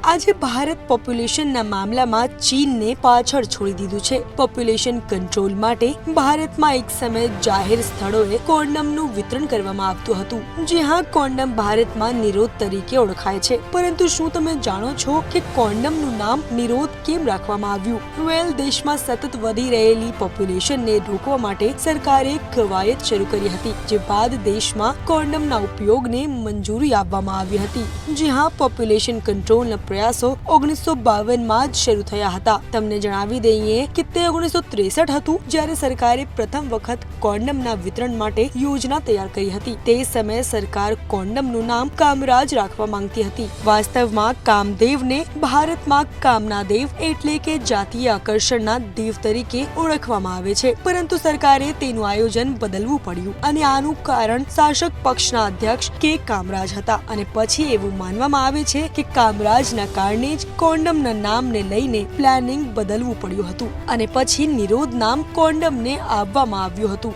આજે ભારત પોપ્યુલેશનના મામલામાં ચીનને પાછળ છોડી દીધું છે। પોપ્યુલેશન કંટ્રોલ માટે ભારતમાં એક સમયે જાહેર સ્થળોએ કોન્ડમનું વિતરણ કરવામાં આવતું હતું, જ્યાં કોન્ડમ ભારતમાં નિરોધ તરીકે ઓળખાય છે। પરંતુ શું તમે જાણો છો કે કોન્ડમનું નામ નિરોધ કેમ રાખવામાં આવ્યું? દેશમાં સતત વધી રહેલી પોપ્યુલેશનને રોકવા માટે સરકારે કવાયત શરૂ કરી હતી, જે બાદ દેશમાં કોન્ડમના ઉપયોગને મંજૂરી આપવામાં આવી હતી। જ્યાં પોપ્યુલેશન કંટ્રોલના પ્રયાસો 1952માં જ શરૂ થયા હતા। તમને જણાવી દઈએ કે તે 1963 હતું જ્યારે સરકારે પ્રથમ વખત કોન્ડમના વિતરણ માટે યોજના તૈયાર કરી હતી। તે સમયે સરકાર કોન્ડમનું નામ કામરાજ રાખવા માંગતી હતી। વાસ્તવમાં કામદેવને ભારતમાં કામના દેવ એટલે કે જાતીય આકર્ષણના દેવ તરીકે ઓળખવામાં આવે છે, પરંતુ સરકારે તેનું આયોજન બદલવું પડ્યું અને આનું કારણ શાસક પક્ષના અધ્યક્ષ કે કામરાજ હતા। અને પછી એવું માનવામાં આવે છે કે કામરાજના કારણે જ કોન્ડમના નામને લઈને પ્લાનિંગ બદલવું પડ્યું હતું અને પછી નિરોધ નામ કોન્ડમને આપવામાં આવ્યું હતું।